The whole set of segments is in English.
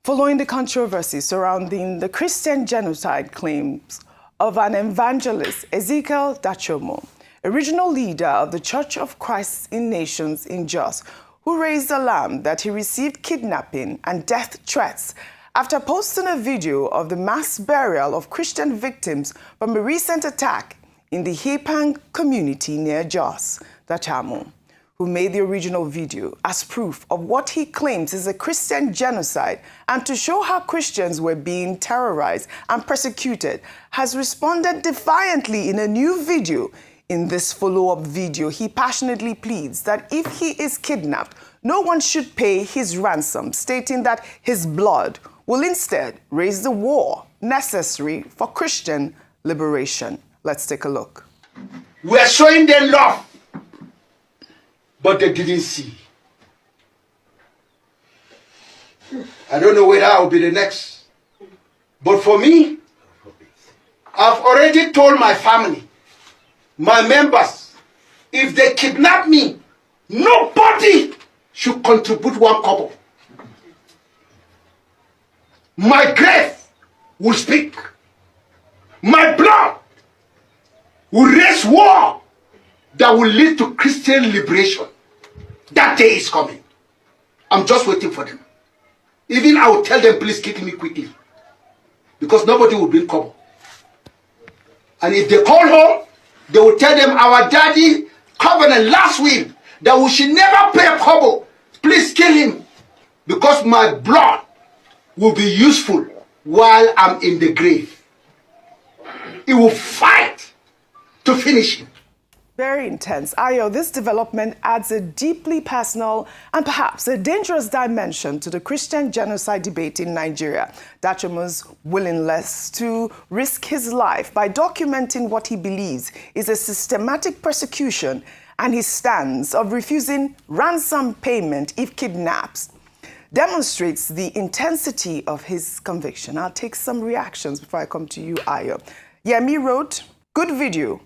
Following the controversy surrounding the Christian genocide claims of an evangelist, Ezekiel Dachomo, original leader of the Church of Christ in Nations in Jos, who raised alarm that he received kidnapping and death threats after posting a video of the mass burial of Christian victims from a recent attack in the Hepang community near Jos. Dachomo, who made the original video as proof of what he claims is a Christian genocide and to show how Christians were being terrorized and persecuted, has responded defiantly in a new video. In this follow-up video, he passionately pleads that if he is kidnapped, no one should pay his ransom, stating that his blood will instead raise the war necessary for Christian liberation. Let's take a look. We are showing them love, but they didn't see. I don't know whether I will be the next. But for me, I've already told my family, my members, if they kidnap me, nobody should contribute 1 kobo. My grave will speak. My blood will raise war that will lead to Christian liberation. That day is coming. I'm just waiting for them. Even I will tell them, please kill me quickly. Because nobody will bring kobo. And if they call home, they will tell them our daddy covenant last will that we should never pay a kobo. Please kill him. Because my blood will be useful while I'm in the grave. It will fight to finish him. Very intense. Ayo, this development adds a deeply personal and perhaps a dangerous dimension to the Christian genocide debate in Nigeria. Dachomo's willingness to risk his life by documenting what he believes is a systematic persecution and his stance of refusing ransom payment if kidnapped demonstrates the intensity of his conviction. I'll take some reactions before I come to you, Ayo. Yemi wrote, good video.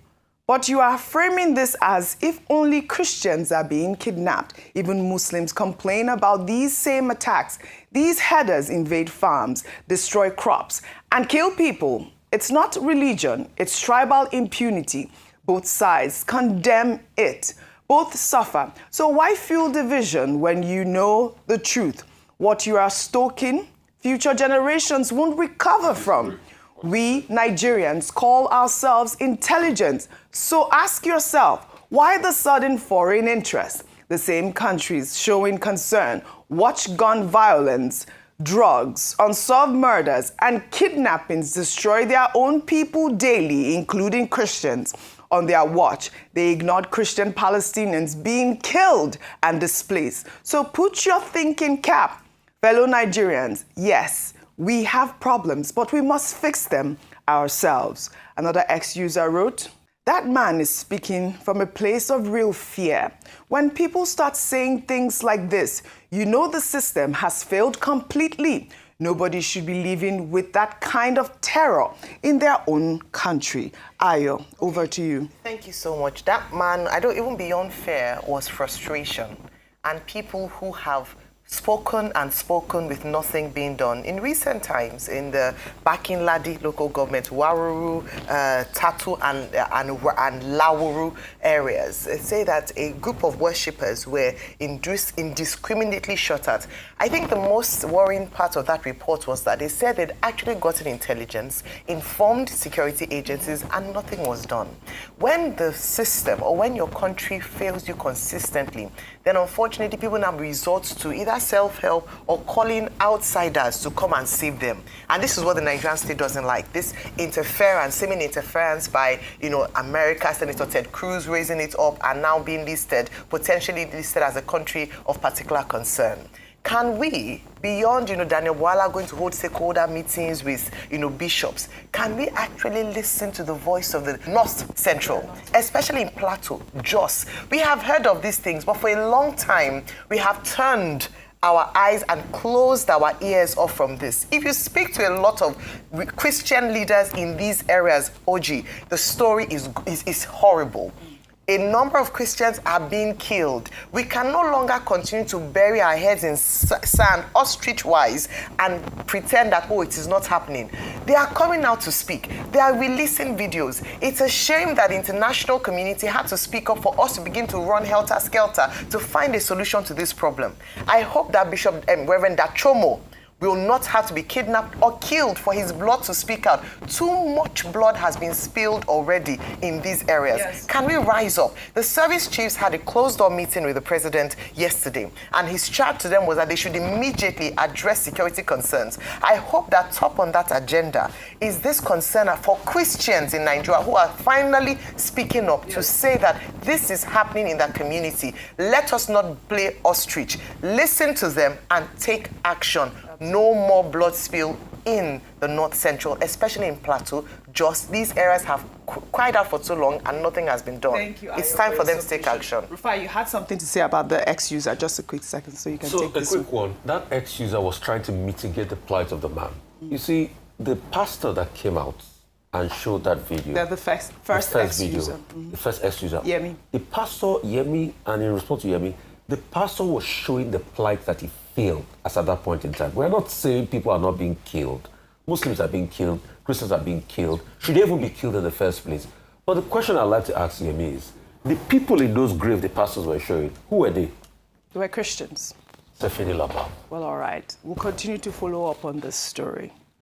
But you are framing this as if only Christians are being kidnapped. Even Muslims complain about these same attacks. These headers invade farms, destroy crops, and kill people. It's not religion, it's tribal impunity. Both sides condemn it. Both suffer. So why fuel division when you know the truth? What you are stoking, future generations won't recover from. We Nigerians call ourselves intelligent. So ask yourself, why the sudden foreign interest? The same countries showing concern watch gun violence, drugs, unsolved murders, and kidnappings destroy their own people daily, including Christians. On their watch, they ignored Christian Palestinians being killed and displaced. So put your thinking cap. Fellow Nigerians, yes, we have problems, but we must fix them ourselves. Another ex-user wrote, that man is speaking from a place of real fear. When people start saying things like this, you know the system has failed completely. Nobody should be living with that kind of terror in their own country. Ayo, over to you. Thank you so much. That man, I don't even beyond fear, was frustration. And people who have spoken and spoken with nothing being done. In recent times, in the Bakin-Ladi local government, Waruru, Tatu, and Lawuru areas, say that a group of worshippers were indiscriminately shot at. I think the most worrying part of that report was that they said they'd actually gotten intelligence, informed security agencies, and nothing was done. When the system or when your country fails you consistently, then unfortunately people now resort to either self-help or calling outsiders to come and save them. And this is what the Nigerian state doesn't like. This interference, seeming interference by, America, Senator Ted Cruz raising it up and now being potentially listed as a country of particular concern. Can we, beyond, Daniel Bwala going to hold stakeholder meetings with, bishops, can we actually listen to the voice of the North Central, especially in Plateau, Jos? We have heard of these things, but for a long time, we have turned our eyes and closed our ears off from this. If you speak to a lot of Christian leaders in these areas, OG, the story is horrible. A number of Christians are being killed. We can no longer continue to bury our heads in sand, ostrich-wise, and pretend that, oh, it is not happening. They are coming out to speak. They are releasing videos. It's a shame that the international community had to speak up for us to begin to run helter-skelter to find a solution to this problem. I hope that Reverend Dachomo will not have to be kidnapped or killed for his blood to speak out. Too much blood has been spilled already in these areas. Yes. Can we rise up? The service chiefs had a closed-door meeting with the president yesterday, and his charge to them was that they should immediately address security concerns. I hope that top on that agenda is this concern for Christians in Nigeria who are finally speaking up to say that this is happening in their community. Let us not play ostrich. Listen to them and take action. No more blood spill in the North Central, especially in Plateau. Just these areas have cried out for too long and nothing has been done. Thank you. It's time for them to take action. Rufai, you had something to say about the ex-user. Just a quick second so you can take this. So a quick one. That ex-user was trying to mitigate the plight of the man. You see, the pastor that came out and showed that video. The first ex-user. The first ex-user. Yemi. The pastor, Yemi, and in response to Yemi, the pastor was showing the plight that he felt as at that point in time. We're not saying people are not being killed. Muslims are being killed. Christians are being killed. Should they even be killed in the first place? But the question I'd like to ask Yemi is, the people in those graves the pastors were showing, who were they? They were Christians. Sefini Laba. Well, all right. We'll continue to follow up on this story.